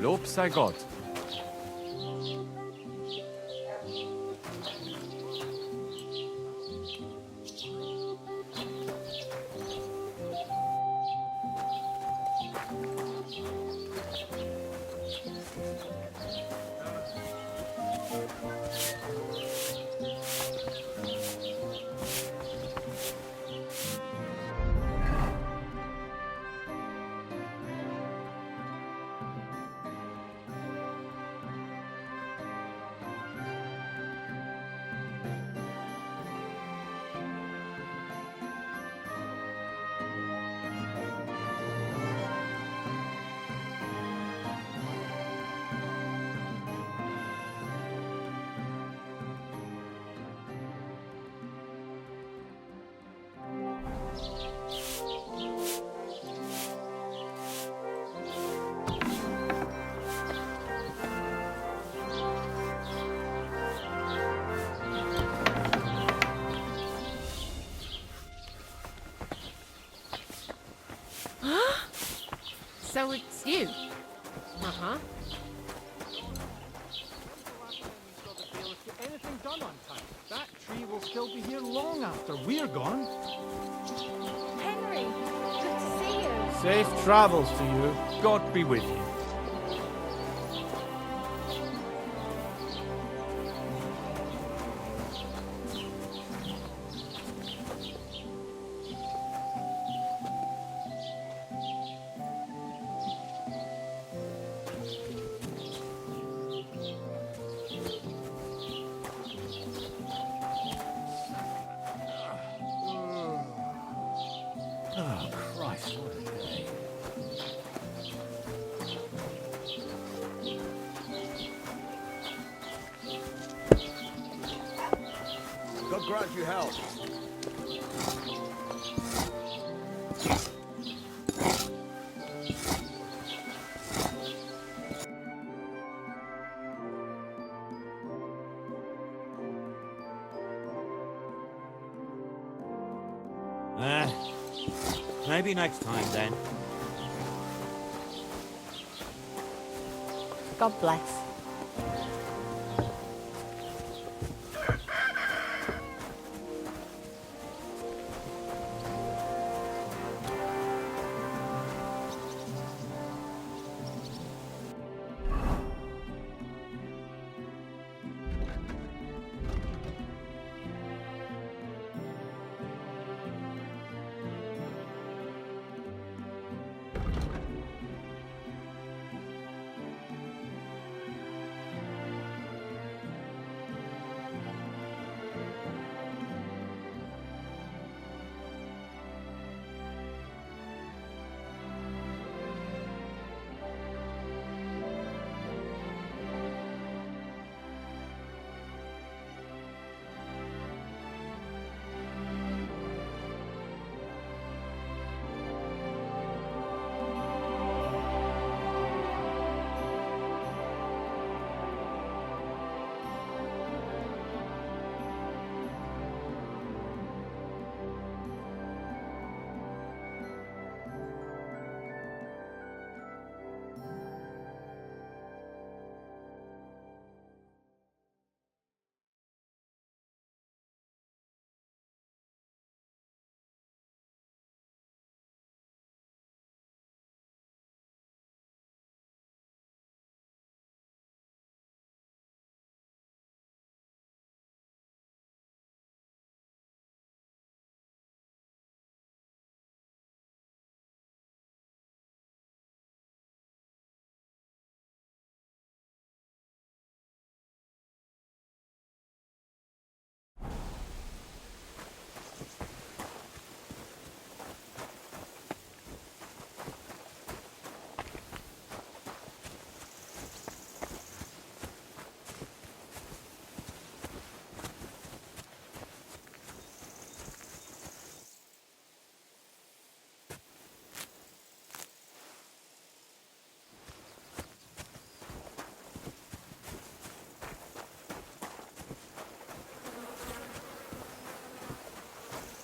Lob sei Gott. So it's you? Uh-huh. Anything done on time? That tree will still be here long after we're gone. Henry, good to see you. Safe travels to you. God be with you. Oh, Christ, what a day. God grant you health. Maybe next time then. God bless.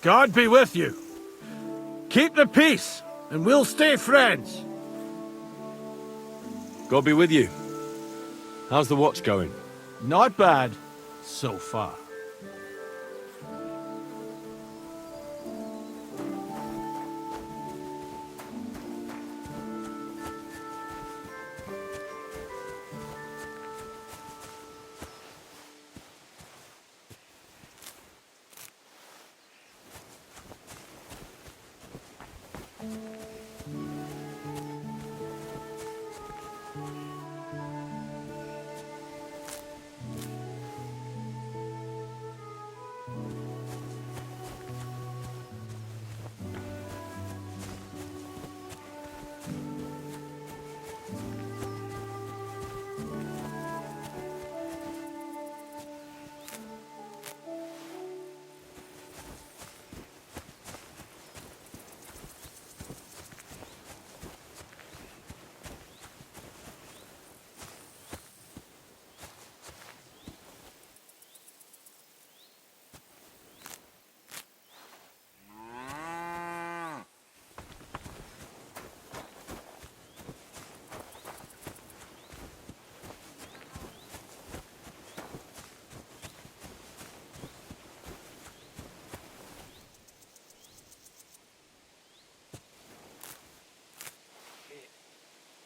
God be with you. Keep the peace, and we'll stay friends. God be with you. How's the watch going? Not bad, so far.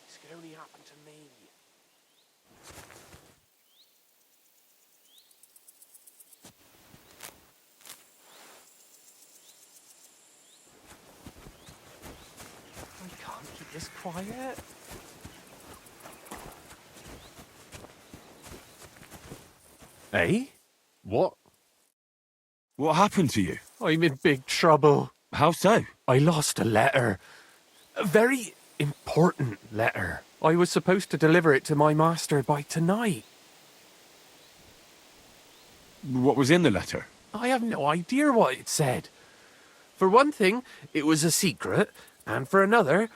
This could only happen to me. I can't keep this quiet. Eh? What? What happened to you? I'm in big trouble. How so? I lost a letter. A very important letter. I was supposed to deliver it to my master by tonight. What was in the letter? I have no idea what it said. For one thing, it was a secret, and for another,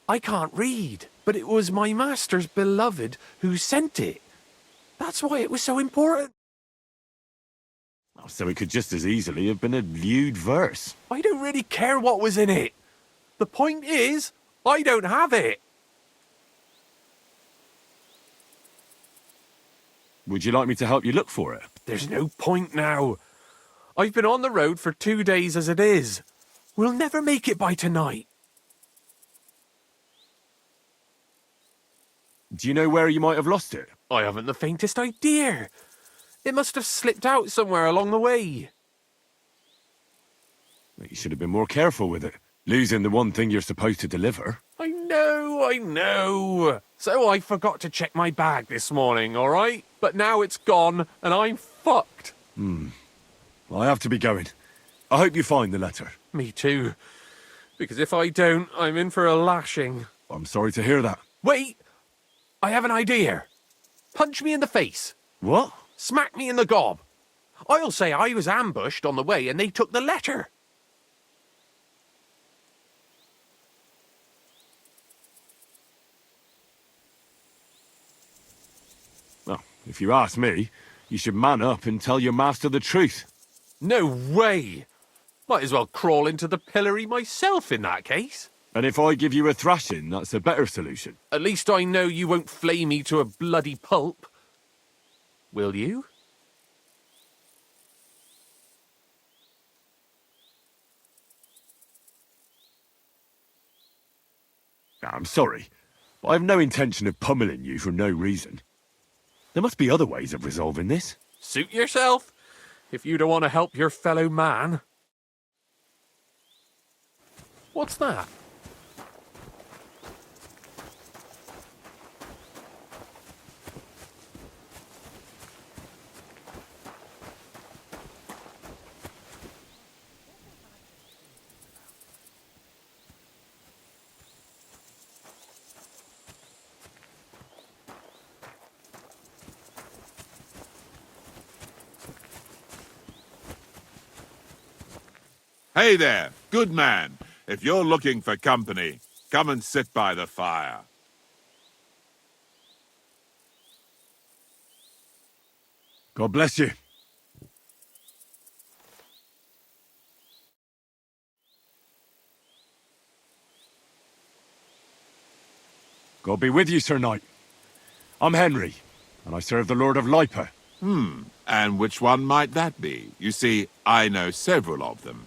I can't read. But it was my master's beloved who sent it. That's why it was so important. Oh, so it could just as easily have been a lewd verse. I don't really care what was in it. The point is, I don't have it. Would you like me to help you look for it? There's no point now. I've been on the road for 2 days as it is. We'll never make it by tonight. Do you know where you might have lost it? I haven't the faintest idea. It must have slipped out somewhere along the way. You should have been more careful with it. Losing the one thing you're supposed to deliver. I know. So I forgot to check my bag this morning, all right? But now it's gone, and I'm fucked. I have to be going. I hope you find the letter. Me too. Because if I don't, I'm in for a lashing. I'm sorry to hear that. Wait! I have an idea. Punch me in the face. What? Smack me in the gob. I'll say I was ambushed on the way and they took the letter. Well, if you ask me, you should man up and tell your master the truth. No way! Might as well crawl into the pillory myself in that case. And if I give you a thrashing, that's a better solution. At least I know you won't flay me to a bloody pulp. Will you? I'm sorry, but I have no intention of pummeling you for no reason. There must be other ways of resolving this. Suit yourself, if you don't want to help your fellow man. What's that? Hey there, good man. If you're looking for company, come and sit by the fire. God bless you. God be with you, Sir Knight. I'm Henry, and I serve the Lord of Lipa. And which one might that be? You see, I know several of them.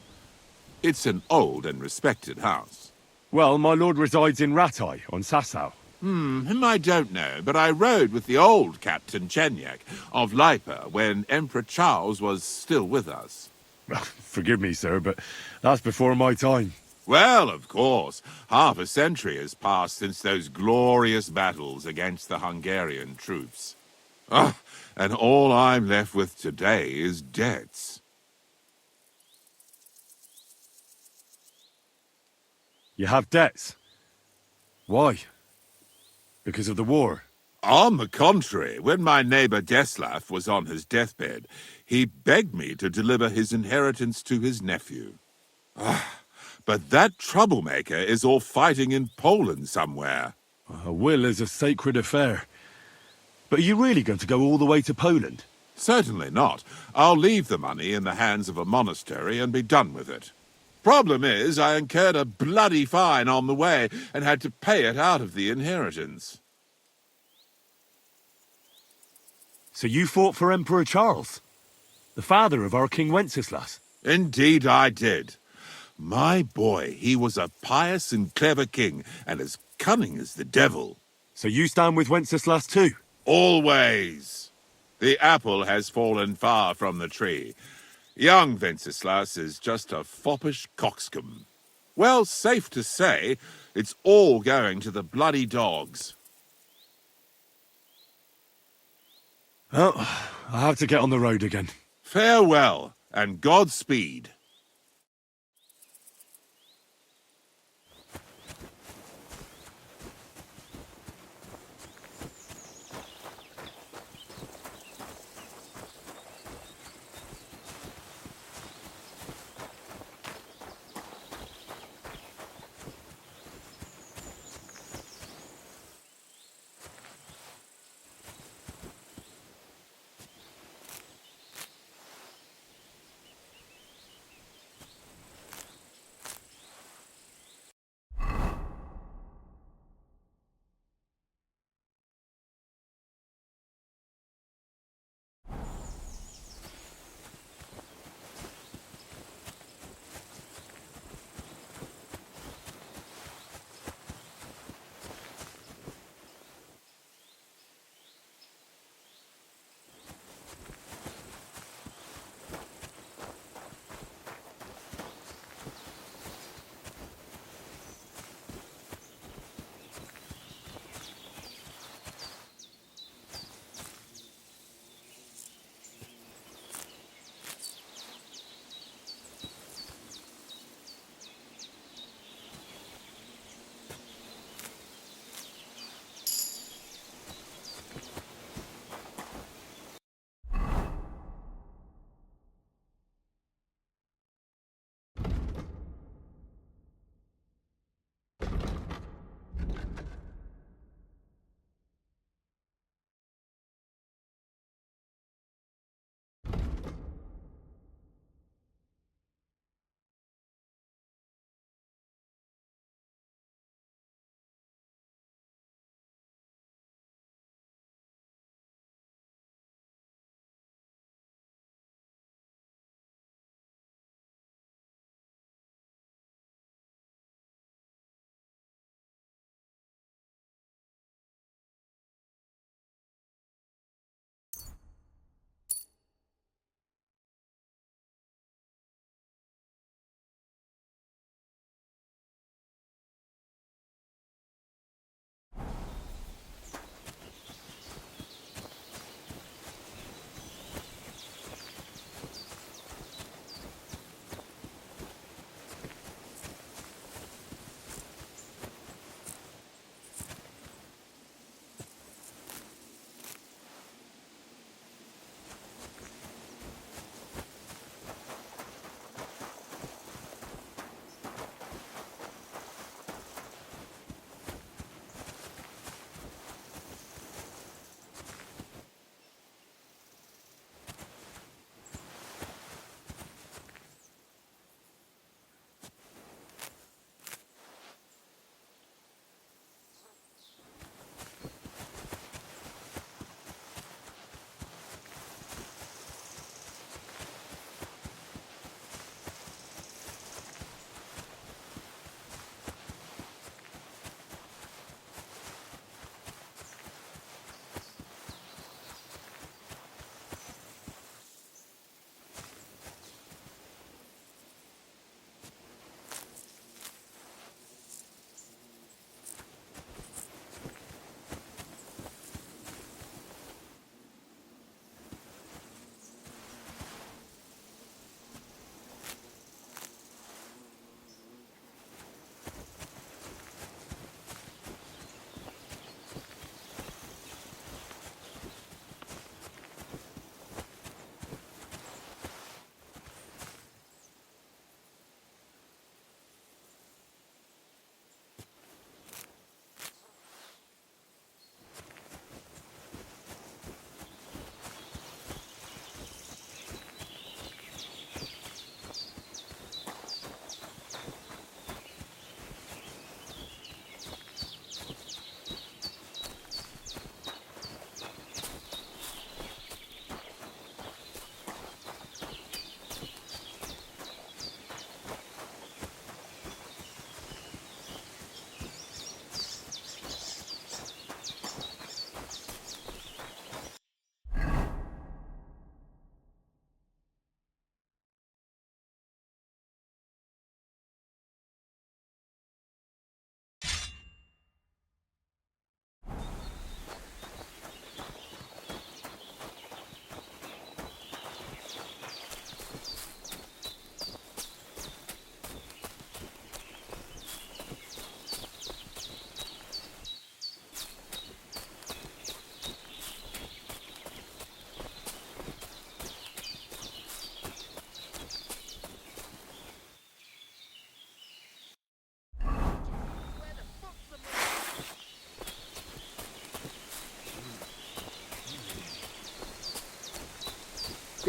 It's an old and respected house. Well, my lord resides in Ratai, on Sasau. Him I don't know, but I rode with the old Captain Chenyak of Lipa when Emperor Charles was still with us. Forgive me, sir, but that's before my time. Well, of course, half a century has passed since those glorious battles against the Hungarian troops. Ah, and all I'm left with today is debts. You have debts. Why? Because of the war? On the contrary, when my neighbor Deslav was on his deathbed, he begged me to deliver his inheritance to his nephew. But that troublemaker is all fighting in Poland somewhere. A will is a sacred affair. But are you really going to go all the way to Poland? Certainly not. I'll leave the money in the hands of a monastery and be done with it. Problem is, I incurred a bloody fine on the way and had to pay it out of the inheritance. So you fought for Emperor Charles, the father of our King Wenceslas? Indeed I did. My boy, he was a pious and clever king, and as cunning as the devil. So you stand with Wenceslas too? Always. The apple has fallen far from the tree. Young Wenceslas is just a foppish coxcomb. Well, safe to say, it's all going to the bloody dogs. Oh, I have to get on the road again. Farewell, and Godspeed.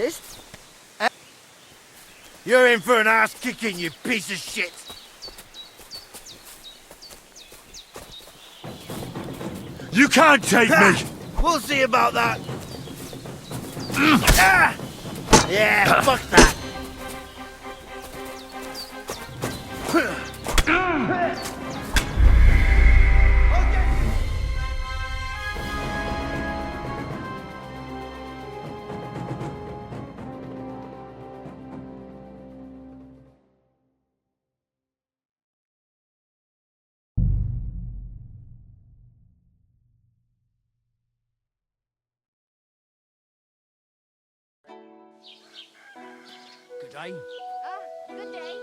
This? You're in for an ass kicking, you piece of shit! You can't take me! We'll see about that! Ah! Yeah, fuck that! Good day. Good day.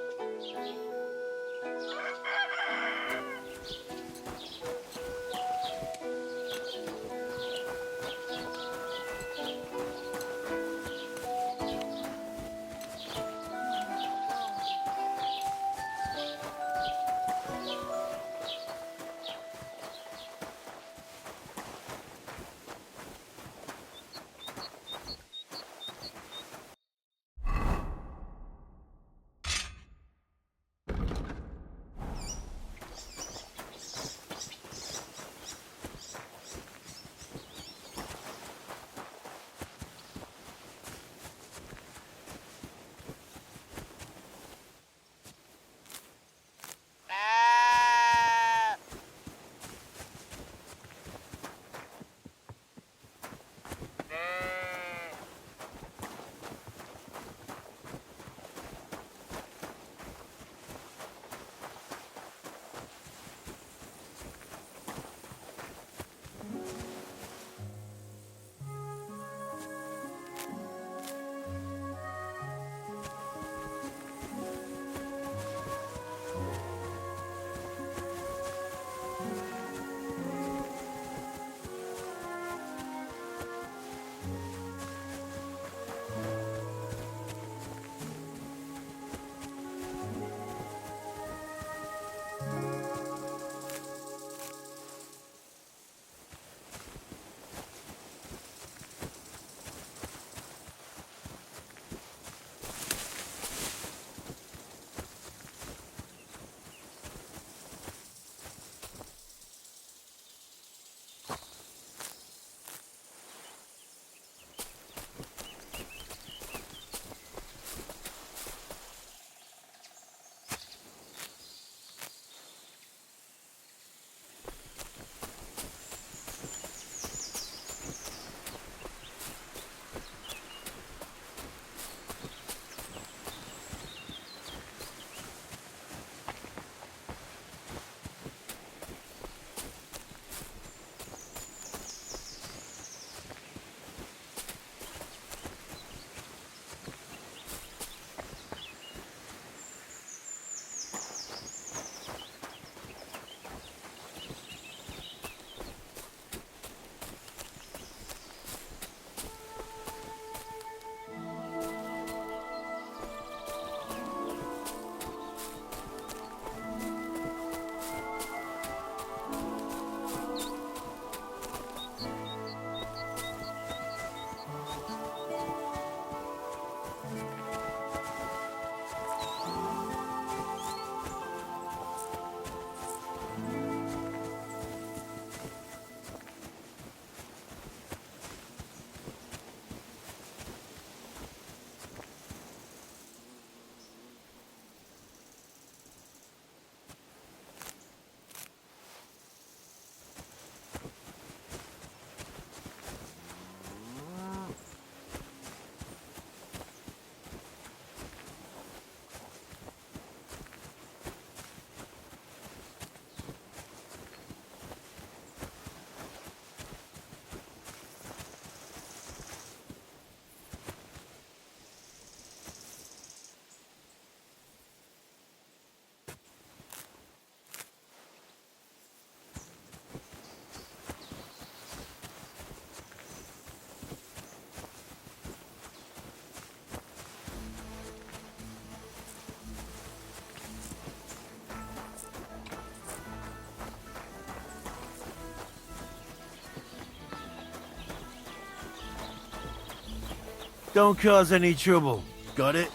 Don't cause any trouble. Got it?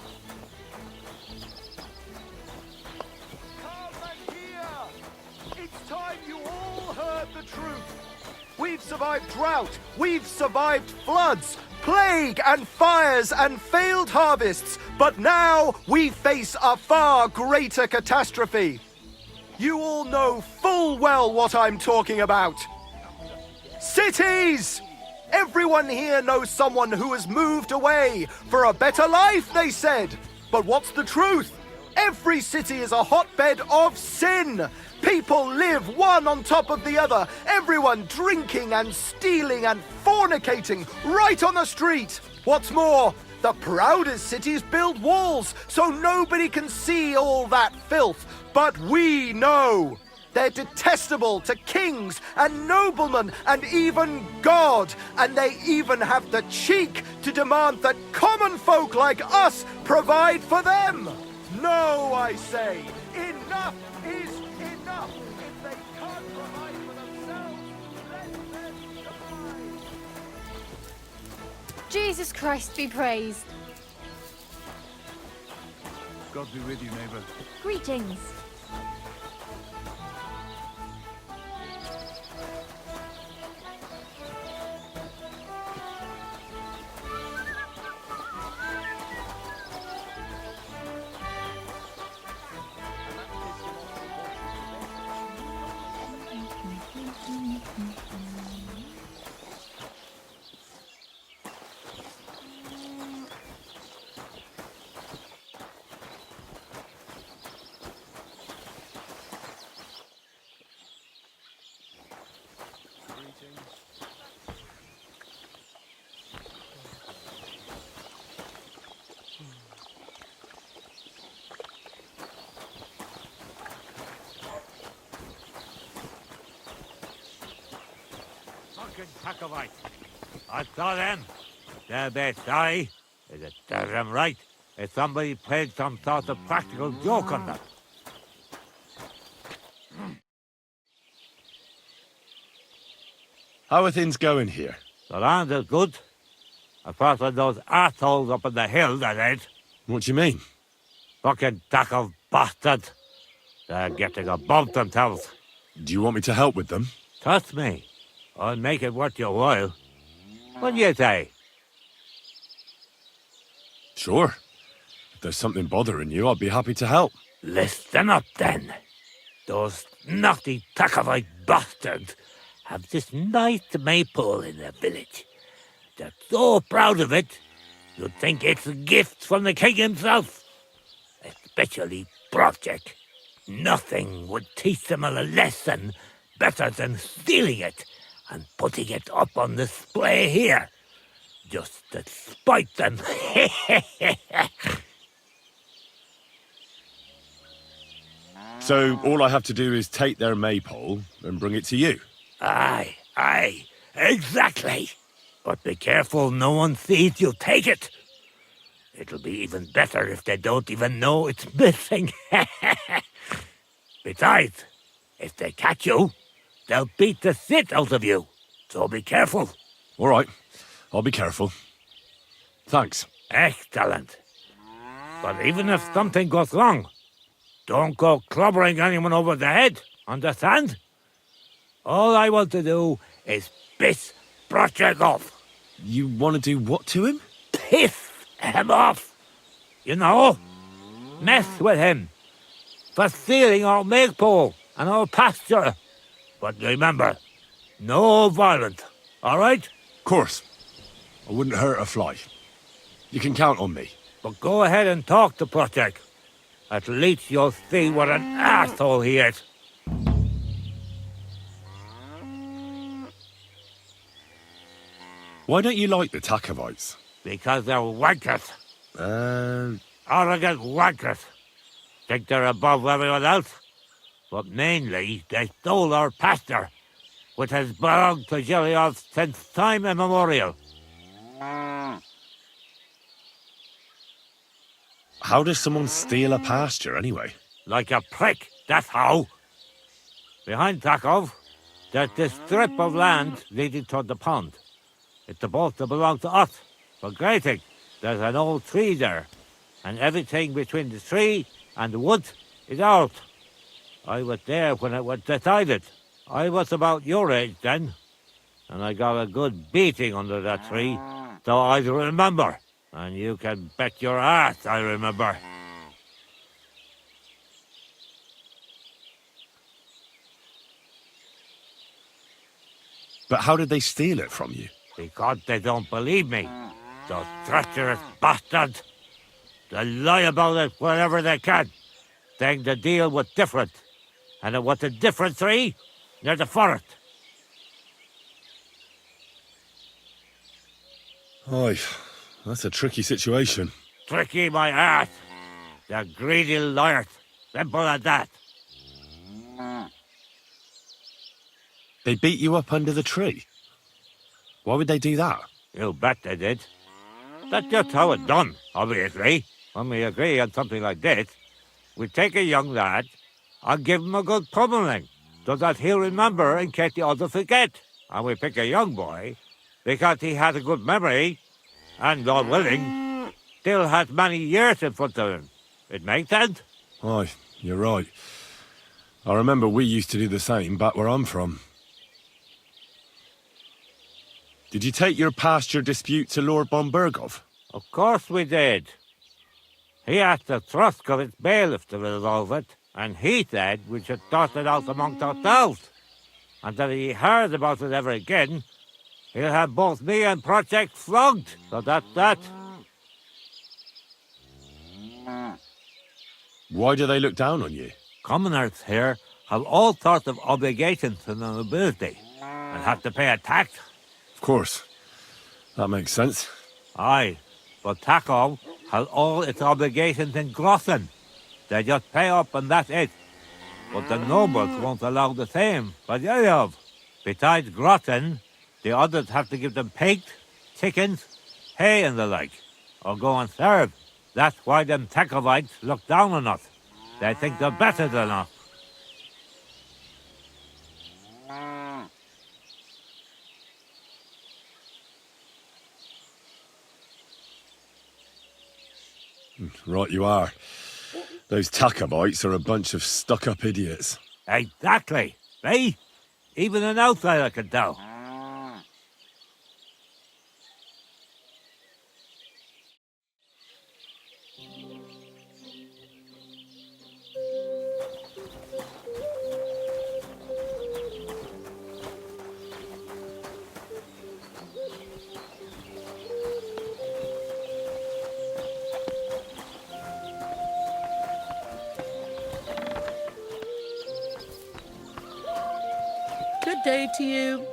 Come and hear! It's time you all heard the truth. We've survived drought, we've survived floods, plague and fires and failed harvests, but now we face a far greater catastrophe. You all know full well what I'm talking about. Cities! Everyone here knows someone who has moved away for a better life, they said. But what's the truth? Every city is a hotbed of sin. People live one on top of the other. Everyone drinking and stealing and fornicating right on the street. What's more, the proudest cities build walls so nobody can see all that filth. But we know. They're detestable to kings and noblemen and even God. And they even have the cheek to demand that common folk like us provide for them. No, I say, enough is enough. If they can't provide for themselves, let them die. Jesus Christ be praised. God be with you, neighbor. Greetings. Fucking Takovite. I saw them. They'll be sorry. It does them right if somebody played some sort of practical joke on them. How are things going here? The land is good. Apart from those assholes up in the hill, that is. What do you mean? Fucking tackle bastards. They're getting above themselves. Do you want me to help with them? Trust me. I'll make it worth your while. What do you say? Sure. If there's something bothering you, I'd be happy to help. Listen up, then. Those naughty Takovite bastards have this nice maypole in their village. They're so proud of it, you'd think it's a gift from the king himself. Especially Project. Nothing would teach them a lesson better than stealing it and putting it up on display here. Just to spite them. So all I have to do is take their maypole and bring it to you? Aye, exactly. But be careful no one sees you take it. It'll be even better if they don't even know it's missing. Besides, if they catch you, they'll beat the shit out of you. So be careful. All right, I'll be careful. Thanks. Excellent. But even if something goes wrong, don't go clobbering anyone over the head, understand? All I want to do is piss Project off. You want to do what to him? Piss him off. You know, mess with him for stealing our maypole and our pasture. But remember, no violence, all right? Of course. I wouldn't hurt a fly. You can count on me. But go ahead and talk to Project. At least you'll see what an asshole he is. Why don't you like the Takovites? Because they're wankers. Arrogant wankers. Think they're above everyone else. But mainly, they stole our pasture, which has belonged to Gilliard since time immemorial. How does someone steal a pasture, anyway? Like a prick, that's how. Behind Takov, there's this strip of land leading toward the pond. It's supposed to belong to us, for grazing. There's an old tree there, and everything between the tree and the wood is old. I was there when it was decided. I was about your age then, and I got a good beating under that tree, so I remember. And you can bet your ass I remember. But how did they steal it from you? Because they don't believe me. Those treacherous bastards. They lie about it wherever they can, saying the deal was different. And it was a different tree near the forest. Aye, that's a tricky situation. Tricky my ass. They're greedy liars. Simple as that. They beat you up under the tree? Why would they do that? You bet they did. That's just how it's done, obviously. When we agree on something like this, we take a young lad and give him a good pummeling, so that he'll remember in case the others forget. And we pick a young boy because he has a good memory and, God willing, still has many years in front of him. It makes sense? Aye, you're right. I remember we used to do the same back where I'm from. Did you take your pasture dispute to Lord Bombergov? Of course we did. He asked the Truscovitz bailiff to resolve it, and he said we should sort it out amongst ourselves. And that if he heard about it ever again, he'll have both me and Project flogged. So that's that. Why do they look down on you? Commoners here have all sorts of obligations to the nobility and have to pay a tax. Of course. That makes sense. Aye, but Takov has all its obligations in Grossen. They just pay up and that's it. But the nobles won't allow the same for Yayov. Besides Grossen, the others have to give them pigs, chickens, hay and the like, or go and serve. That's why them Takovites look down on us. They think they're better than us. Right you are. Those Takabites are a bunch of stuck-up idiots. Exactly. Eh? Even an outsider can tell. Good day to you.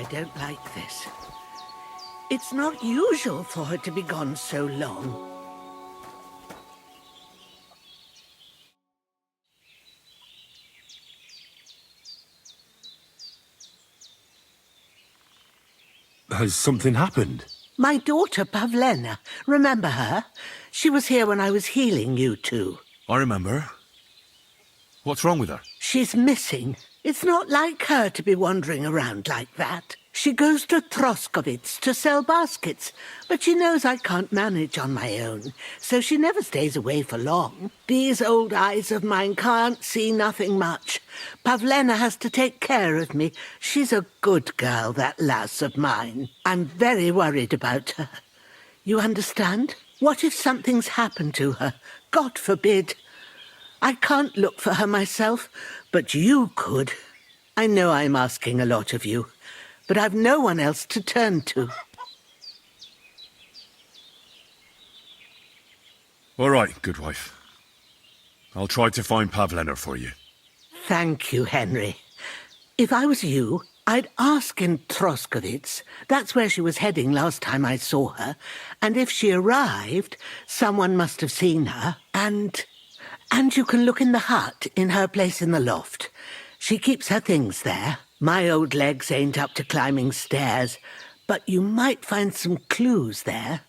don't like this. It's not usual for her to be gone so long. Has something happened? My daughter, Pavlena, remember her? She was here when I was healing you two. I remember. What's wrong with her? She's missing. It's not like her to be wandering around like that. She goes to Troskovitz to sell baskets, but she knows I can't manage on my own, so she never stays away for long. These old eyes of mine can't see nothing much. Pavlena has to take care of me. She's a good girl, that lass of mine. I'm very worried about her. You understand? What if something's happened to her? God forbid. I can't look for her myself, but you could. I know I'm asking a lot of you, but I've no one else to turn to. All right, good wife. I'll try to find Pavlena for you. Thank you, Henry. If I was you, I'd ask in Troskovitz. That's where she was heading last time I saw her. And if she arrived, someone must have seen her. And you can look in the hut in her place in the loft. She keeps her things there. My old legs ain't up to climbing stairs, but you might find some clues there.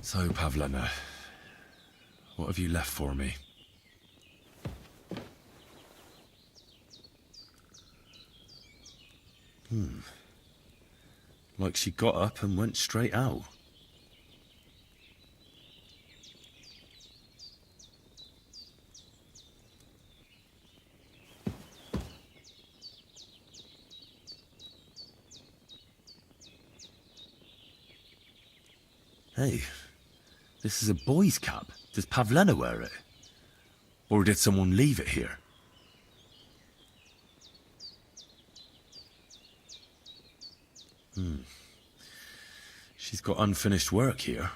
So, Pavlena, what have you left for me? Like she got up and went straight out. Hey, this is a boy's cap. Does Pavlena wear it? Or did someone leave it here? She's got unfinished work here.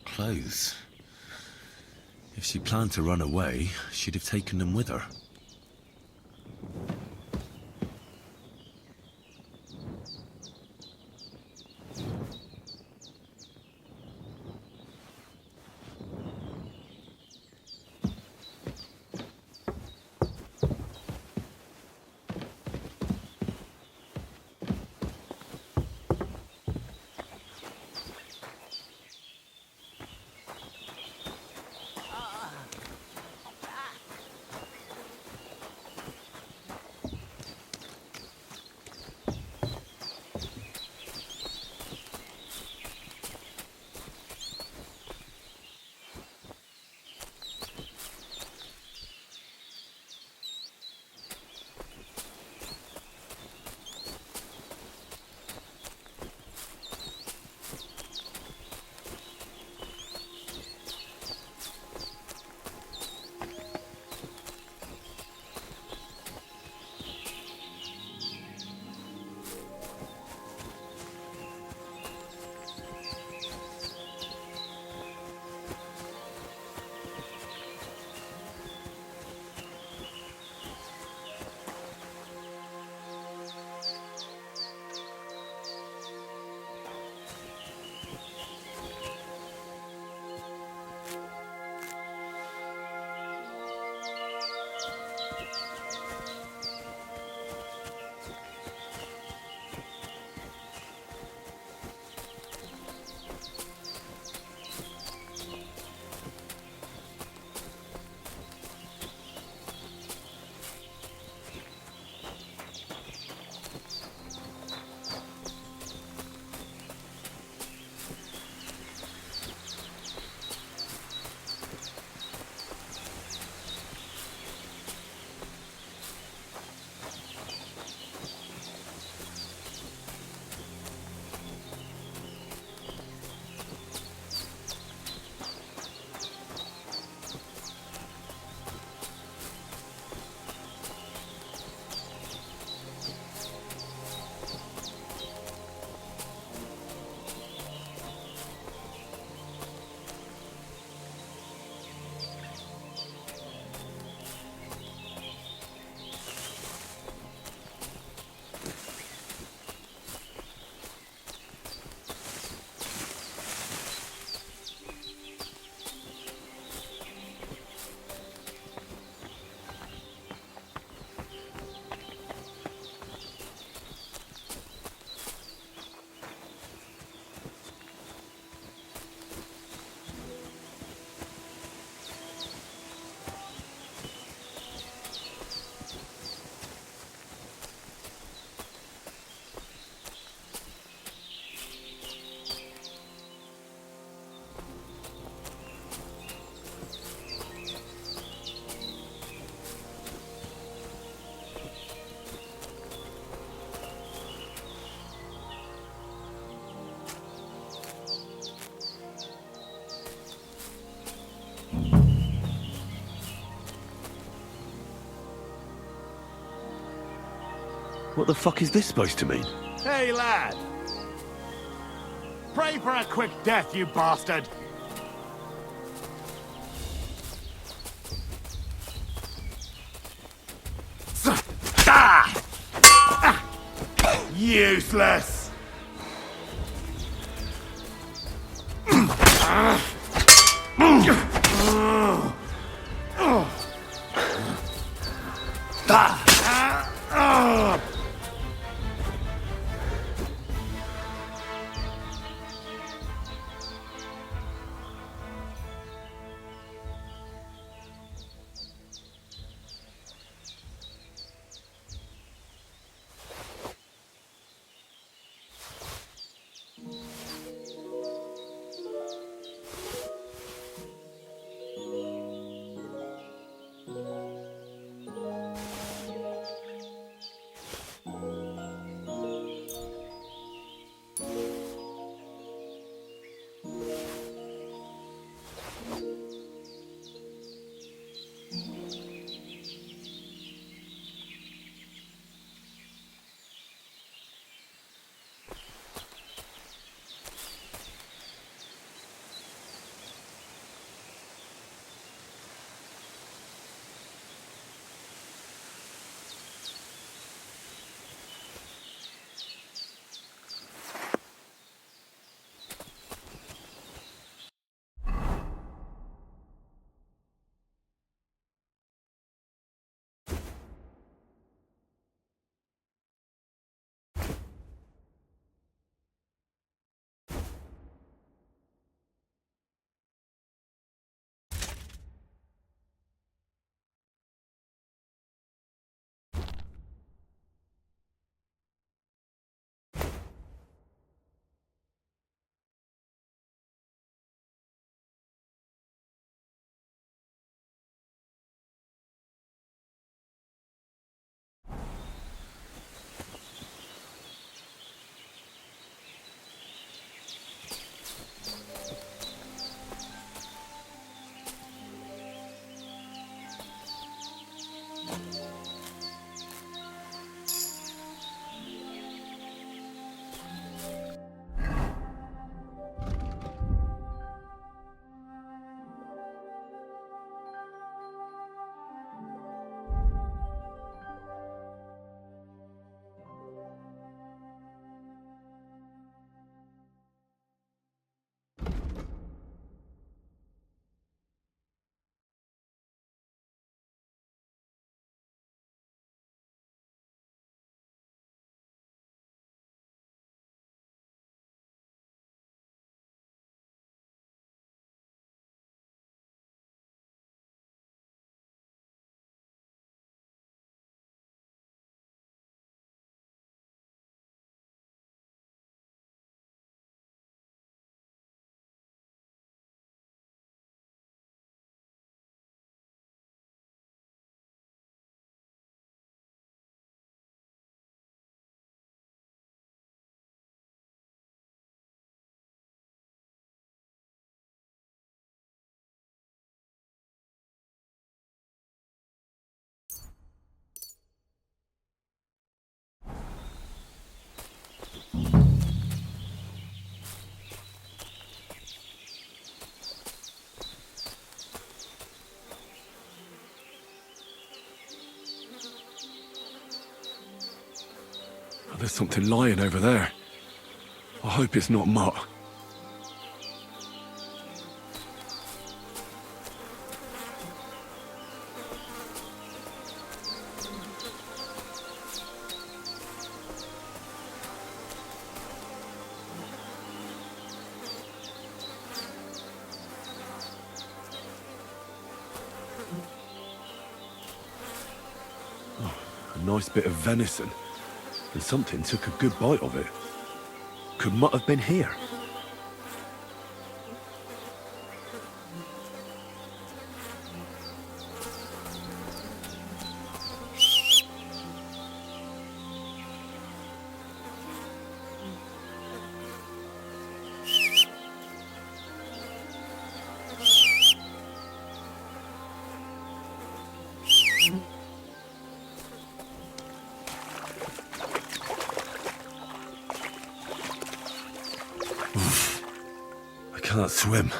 Clothes. If she planned to run away, she'd have taken them with her. What the fuck is this supposed to mean? Hey, lad! Pray for a quick death, you bastard! Useless! Oh, there's something lying over there. I hope it's not Mutt. Oh, a nice bit of venison. And something took a good bite of it. Could Mutt have been here? I can't swim.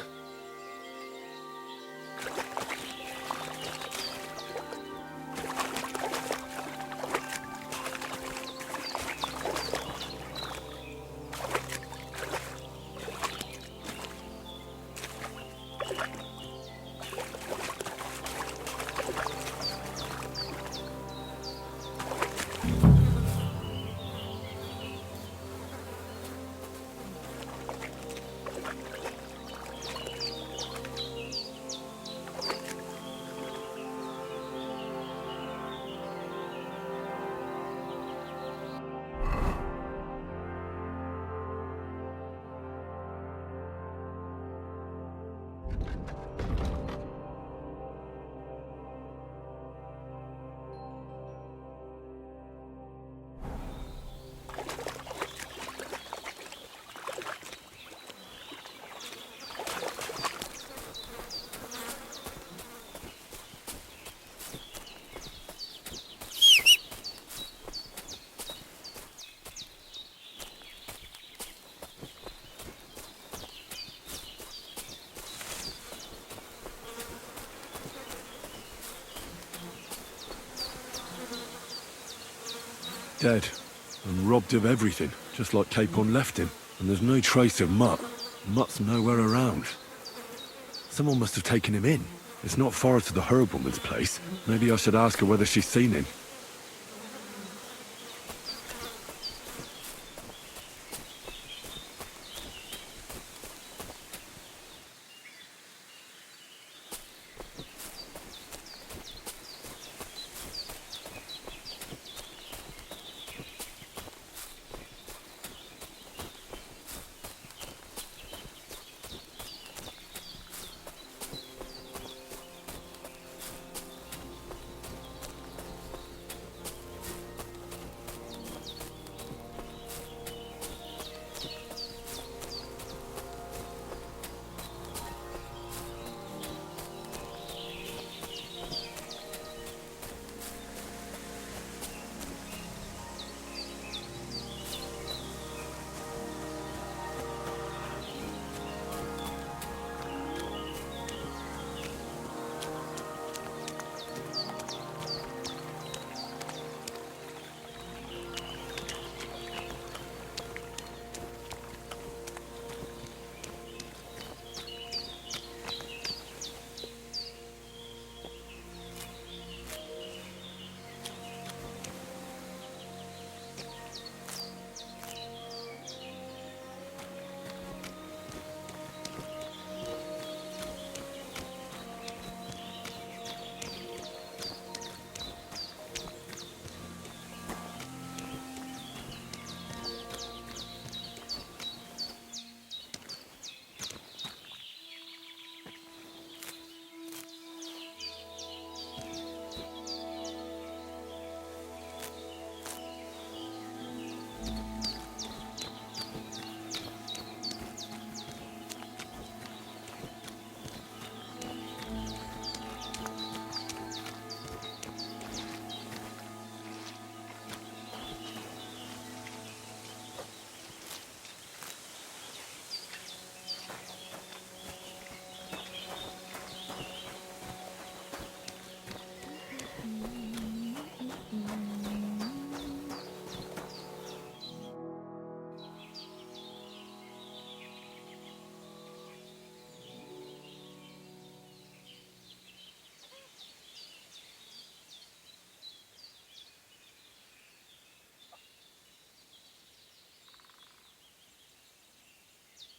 Dead, and robbed of everything, just like Capon left him. And there's no trace of Mutt. Mutt's nowhere around. Someone must have taken him in. It's not far to the herb woman's place. Maybe I should ask her whether she's seen him.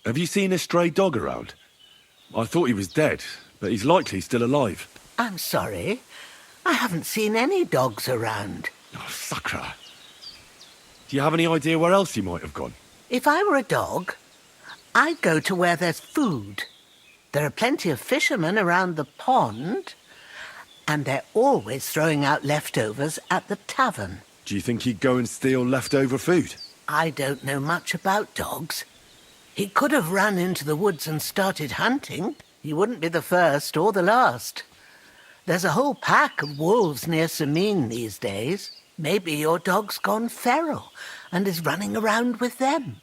Have you seen a stray dog around? I thought he was dead, but he's likely still alive. I'm sorry. I haven't seen any dogs around. Oh, sucker. Do you have any idea where else he might have gone? If I were a dog, I'd go to where there's food. There are plenty of fishermen around the pond, and they're always throwing out leftovers at the tavern. Do you think he'd go and steal leftover food? I don't know much about dogs. He could have run into the woods and started hunting. He wouldn't be the first or the last. There's a whole pack of wolves near Sameen these days. Maybe your dog's gone feral and is running around with them.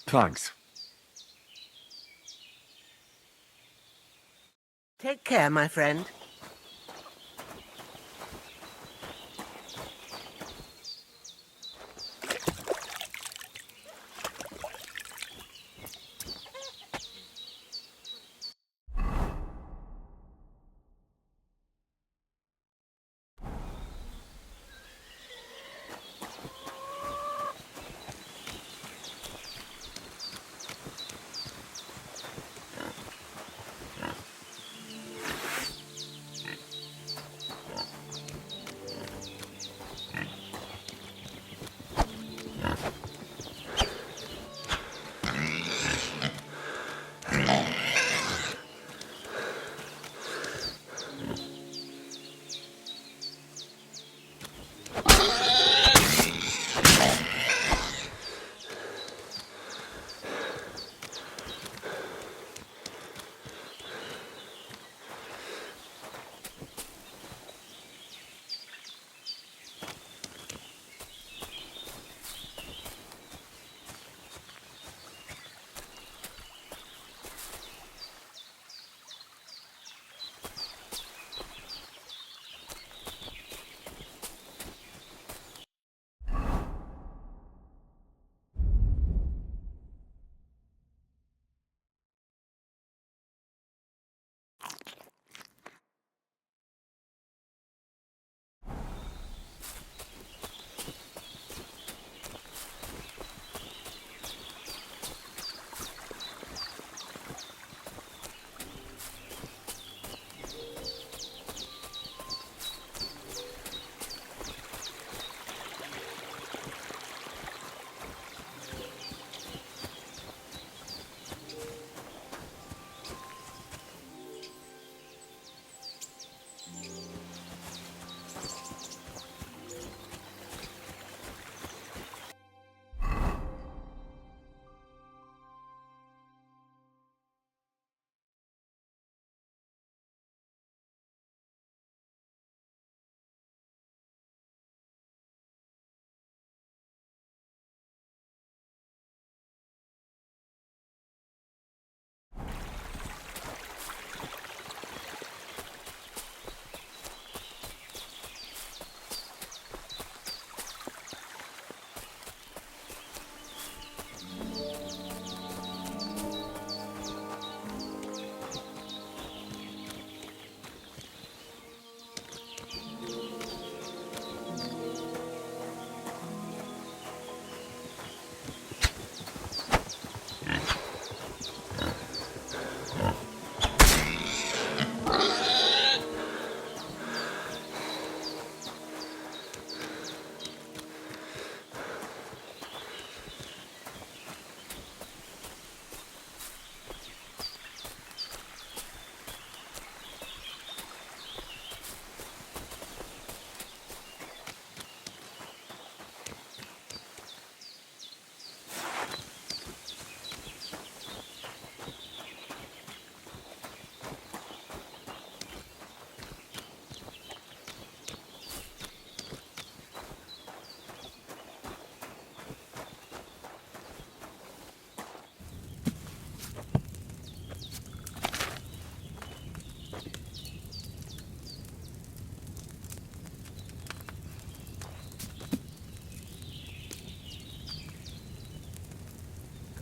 Thanks. Take care, my friend.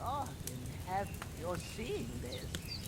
God in heaven, you're seeing this.